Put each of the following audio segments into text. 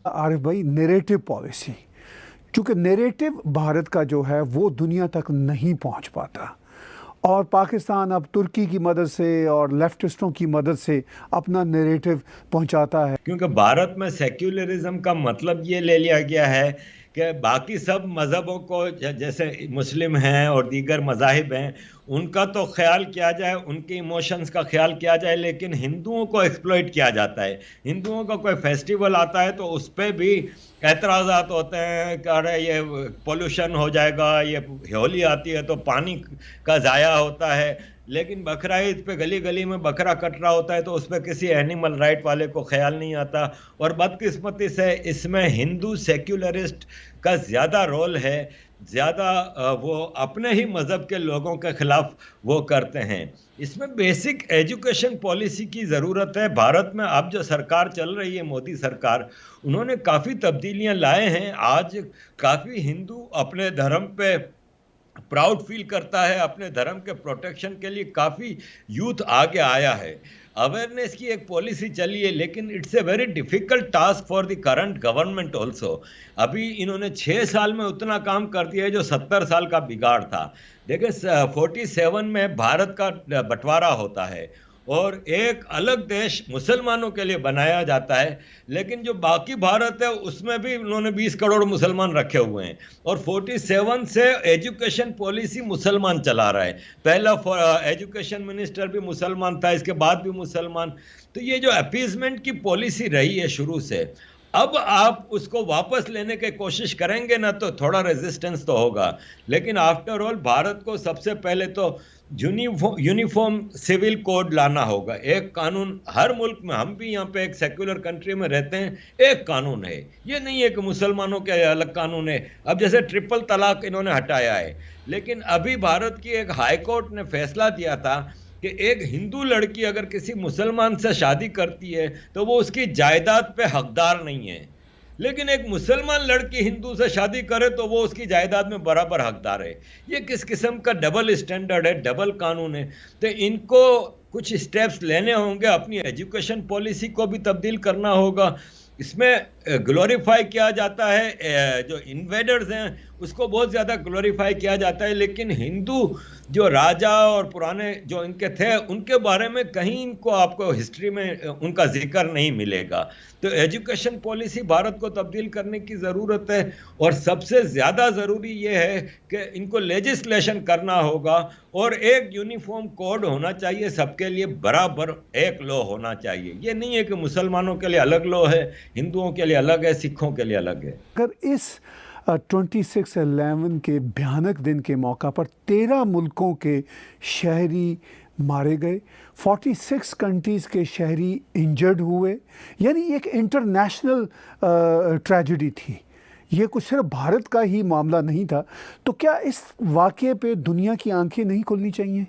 आरिफ भाई, narrative policy, क्योंकि narrative Bharat का जो है वो दुनिया तक नहीं पहुंच पाता और पाकिस्तान अब तुर्की की मदद से और लेफ्टिस्टों की मदद से अपना नैरेटिव पहुंचाता है। क्योंकि भारत में सेक्युलरिज्म का मतलब ये ले लिया गया है कि बाकी सब मज़हबों को जैसे मुस्लिम हैं और दीगर मज़ाहिब हैं उनका तो ख्याल किया जाए, उनके इमोशंस का ख्याल किया जाए, लेकिन हिंदुओं को एक्सप्लॉइट किया जाता है। हिंदुओं का कोई फेस्टिवल आता है तो उस पर भी एतराज़ात होते हैं कि अरे ये पोल्यूशन हो जाएगा, ये होली आती है तो पानी का ज़ाया होता है, लेकिन बकरा ईद पे गली गली में बकरा कट रहा होता है तो उस पर किसी एनिमल राइट वाले को ख्याल नहीं आता। और बदकिस्मती से इसमें हिंदू सेक्युलरिस्ट का ज़्यादा रोल है, ज़्यादा वो अपने ही मज़हब के लोगों के खिलाफ वो करते हैं। इसमें बेसिक एजुकेशन पॉलिसी की ज़रूरत है। भारत में अब जो सरकार चल रही है, मोदी सरकार, उन्होंने काफ़ी तब्दीलियां लाए हैं। आज काफ़ी हिंदू अपने धर्म पे प्राउड फील करता है, अपने धर्म के प्रोटेक्शन के लिए काफ़ी यूथ आगे आया है। अवेयरनेस की एक पॉलिसी चली है, लेकिन it's a very difficult task for the current government also. अभी इन्होंने 6 साल में उतना काम कर दिया है जो 70 साल का बिगाड़ था। देखिए 47 में भारत का बंटवारा होता है और एक अलग देश मुसलमानों के लिए बनाया जाता है, लेकिन जो बाकी भारत है उसमें भी उन्होंने 20 करोड़ मुसलमान रखे हुए हैं और 47 से एजुकेशन पॉलिसी मुसलमान चला रहा है। पहला एजुकेशन मिनिस्टर भी मुसलमान था, इसके बाद भी मुसलमान। तो ये जो अपीजमेंट की पॉलिसी रही है शुरू से, अब आप उसको वापस लेने की कोशिश करेंगे ना तो थोड़ा रेजिस्टेंस तो होगा, लेकिन आफ्टर ऑल भारत को सबसे पहले तो यूनिफॉर्म सिविल कोड लाना होगा। एक कानून हर मुल्क में, हम भी यहाँ पे एक सेक्युलर कंट्री में रहते हैं, एक कानून है। ये नहीं है कि मुसलमानों के अलग कानून है। अब जैसे ट्रिपल तलाक इन्होंने हटाया है, लेकिन अभी भारत की एक हाई कोर्ट ने फैसला दिया था कि एक हिंदू लड़की अगर किसी मुसलमान से शादी करती है तो वो उसकी जायदाद पे हकदार नहीं है, लेकिन एक मुसलमान लड़की हिंदू से शादी करे तो वो उसकी जायदाद में बराबर हकदार है। ये किस किस्म का डबल स्टैंडर्ड है, डबल कानून है। तो इनको कुछ स्टेप्स लेने होंगे, अपनी एजुकेशन पॉलिसी को भी तब्दील करना होगा। इसमें ग्लोरीफाई किया जाता है, जो इन्वेडर्स हैं उसको बहुत ज़्यादा ग्लोरीफाई किया जाता है, लेकिन हिंदू जो राजा और पुराने जो इनके थे उनके बारे में कहीं इनको आपको हिस्ट्री में उनका जिक्र नहीं मिलेगा। तो एजुकेशन पॉलिसी भारत को तब्दील करने की ज़रूरत है और सबसे ज़्यादा ज़रूरी ये है कि इनको लेजिस्लेशन करना होगा और एक यूनिफॉर्म कोड होना चाहिए, सबके लिए बराबर एक लॉ होना चाहिए। ये नहीं है कि मुसलमानों के लिए अलग लॉ है, हिंदुओं के लिए अलग है, सिखों के लिए अलग है। अगर इस 26/11 के भयानक दिन के मौका पर 13 मुल्कों के शहरी मारे गए, 46 कंट्रीज़ के शहरी इंजर्ड हुए, यानी एक इंटरनेशनल ट्रेजेडी थी। ये कुछ सिर्फ भारत का ही मामला नहीं था। तो क्या इस वाक़ये पे दुनिया की आंखें नहीं खुलनी चाहिए?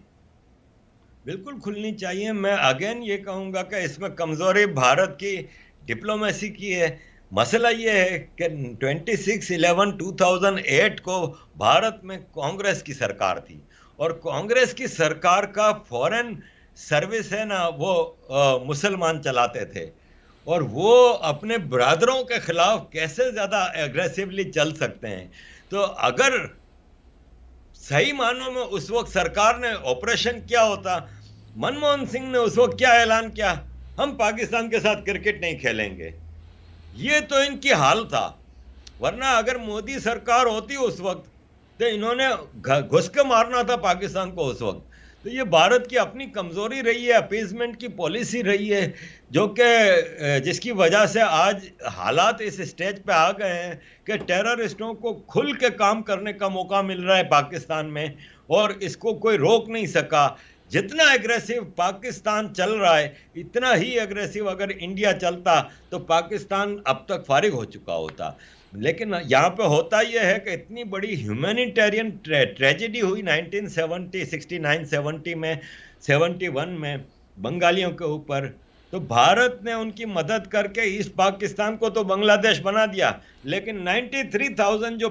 बिल्कुल खुलनी चाहिए। मैं अगेन ये कहूँगा कि इसमें कमज़ोरी भारत की डिप्लोमेसी की है। मसला ये है कि 26/11/2008 को भारत में कांग्रेस की सरकार थी और कांग्रेस की सरकार का फॉरेन सर्विस है ना, वो मुसलमान चलाते थे और वो अपने ब्रादरों के खिलाफ कैसे ज़्यादा एग्रेसिवली चल सकते हैं। तो अगर सही मानों में उस वक्त सरकार ने ऑपरेशन किया होता, मनमोहन सिंह ने उस वक्त क्या ऐलान किया, हम पाकिस्तान के साथ क्रिकेट नहीं खेलेंगे। ये तो इनकी हाल था। वरना अगर मोदी सरकार होती उस वक्त तो इन्होंने घुस के मारना था पाकिस्तान को उस वक्त। तो ये भारत की अपनी कमज़ोरी रही है, अपीजमेंट की पॉलिसी रही है, जो कि जिसकी वजह से आज हालात इस स्टेज पे आ गए हैं कि टेररिस्टों को खुल के काम करने का मौका मिल रहा है पाकिस्तान में और इसको कोई रोक नहीं सका। जितना एग्रेसिव पाकिस्तान चल रहा है, इतना ही एग्रेसिव अगर इंडिया चलता तो पाकिस्तान अब तक फारिग हो चुका होता। लेकिन यहाँ पे होता यह है कि इतनी बड़ी ह्यूमैनिटेरियन ट्रेजेडी हुई 1970, 69, 70 में, 71 में बंगालियों के ऊपर, तो भारत ने उनकी मदद करके ईस्ट पाकिस्तान को तो बांग्लादेश बना दिया, लेकिन 93,000 जो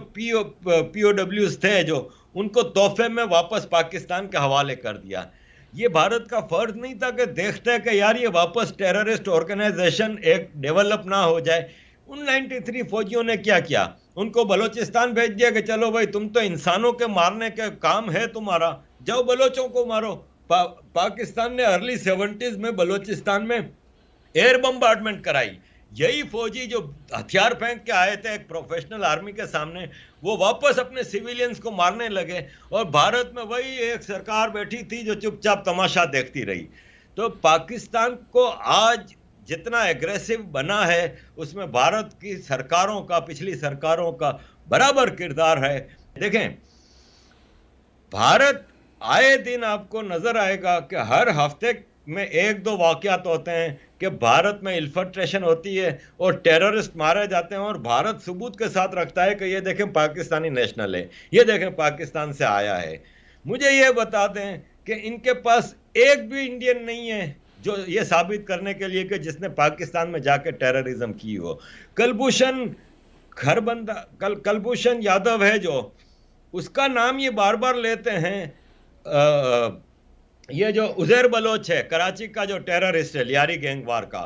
POWs थे जो उनको तोहफे में वापस पाकिस्तान के हवाले कर दिया। ये भारत का फर्ज नहीं था कि देखते हैं कि यार ये वापस टेररिस्ट ऑर्गेनाइजेशन एक डेवलप ना हो जाए। उन 93 फौजियों ने क्या किया? उनको बलोचिस्तान भेज दिया कि चलो भाई तुम तो इंसानों के मारने का काम है तुम्हारा, जाओ बलोचों को मारो। पाकिस्तान ने अर्ली 70s में बलोचिस्तान में एयर बम्बार्डमेंट कराई। यही फौजी जो हथियार फेंक के आए थे एक प्रोफेशनल आर्मी के सामने, वो वापस अपने सिविलियंस को मारने लगे, और भारत में वही एक सरकार बैठी थी जो चुपचाप तमाशा देखती रही। तो पाकिस्तान को आज जितना एग्रेसिव बना है उसमें भारत की सरकारों का, पिछली सरकारों का बराबर किरदार है। देखें, भारत आए दिन आपको नजर आएगा कि हर हफ्ते में एक दो वाकयात होते हैं कि भारत में इन्फिल्ट्रेशन होती है और टेररिस्ट मारे जाते हैं, और भारत सबूत के साथ रखता है कि ये देखें पाकिस्तानी नेशनल है, ये देखें पाकिस्तान से आया है। मुझे ये बता दें कि इनके पास एक भी इंडियन नहीं है जो ये साबित करने के लिए कि जिसने पाकिस्तान में जाके टेररिज्म की हो। कलभूषण खरबंदा कलभूषण यादव है जो, उसका नाम ये बार बार लेते हैं। ये जो उज़ैर बलोच है कराची का जो टेररिस्ट है लियारी गैंगवार का,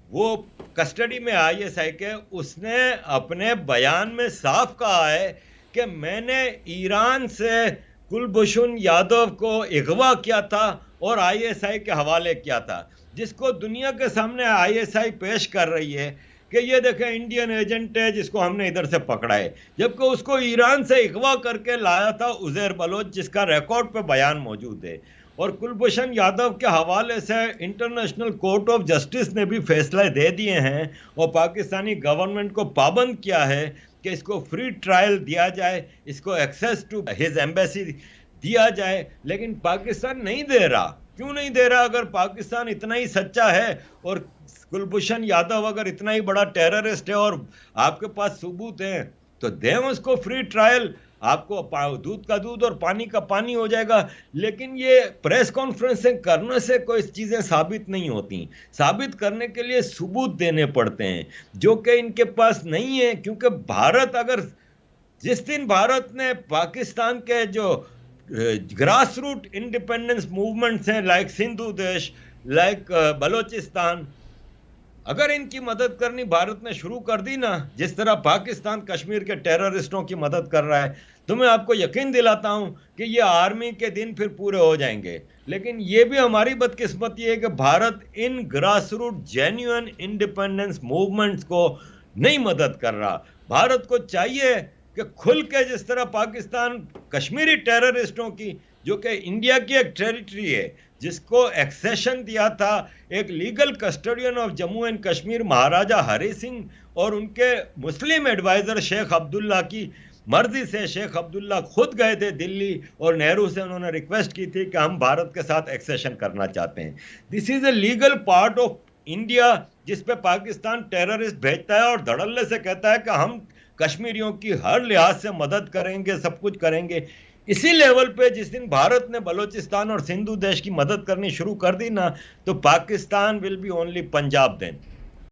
वो कस्टडी में ISI के, उसने अपने बयान में साफ कहा है कि मैंने ईरान से कुलभूषण यादव को अगवा किया था और ISI के हवाले किया था, जिसको दुनिया के सामने ISI पेश कर रही है कि ये देखें इंडियन एजेंट है जिसको हमने इधर से पकड़ा है, जबकि उसको ईरान से अगवा करके लाया था उज़ैर बलोच, जिसका रिकॉर्ड पे बयान मौजूद है। और कुलभूषण यादव के हवाले से इंटरनेशनल कोर्ट ऑफ जस्टिस ने भी फैसले दे दिए हैं और पाकिस्तानी गवर्नमेंट को पाबंद किया है कि इसको फ्री ट्रायल दिया जाए, इसको एक्सेस टू हिज एम्बेसी दिया जाए, लेकिन पाकिस्तान नहीं दे रहा। क्यों नहीं दे रहा? अगर पाकिस्तान इतना ही सच्चा है और कुलभूषण यादव अगर इतना ही बड़ा टेररिस्ट है और आपके पास सबूत हैं, तो दें उसको फ्री ट्रायल, आपको दूध का दूध और पानी का पानी हो जाएगा। लेकिन ये प्रेस कॉन्फ्रेंसिंग करने से कोई चीज़ें साबित नहीं होती। साबित करने के लिए सबूत देने पड़ते हैं जो कि इनके पास नहीं है, क्योंकि भारत अगर जिस दिन भारत ने पाकिस्तान के जो ग्रास रूट इंडिपेंडेंस मूवमेंट्स हैं लाइक सिंधु देश, लाइक बलोचिस्तान, अगर इनकी मदद करनी भारत ने शुरू कर दी ना, जिस तरह पाकिस्तान कश्मीर के टेररिस्टों की मदद कर रहा है, तो मैं आपको यकीन दिलाता हूं कि ये आर्मी के दिन फिर पूरे हो जाएंगे। लेकिन ये भी हमारी बदकिस्मती है कि Bharat in grass root genuine independence movements को नहीं मदद कर रहा। भारत को चाहिए कि खुल के, जिस तरह पाकिस्तान कश्मीरी टेररिस्टों की, जो कि इंडिया की एक टेरिटरी है, जिसको एक्सेशन दिया था एक legal custodian of Jammu and Kashmir Maharaja Hari Singh और उनके मुस्लिम एडवाइजर शेख अब्दुल्ला की मर्जी से। शेख अब्दुल्ला खुद गए थे दिल्ली और नेहरू से उन्होंने रिक्वेस्ट की थी कि हम भारत के साथ एक्सेशन करना चाहते हैं। This is a legal part of India जिस पे पाकिस्तान टेररिस्ट भेजता है और धड़ल्ले से कहता है कि हम कश्मीरियों की हर लिहाज से मदद करेंगे, सब कुछ करेंगे। इसी लेवल पे जिस दिन भारत ने बलोचिस्तान और सिंधु देश की मदद करनी शुरू कर दी ना, तो Pakistan will be only Punjab then.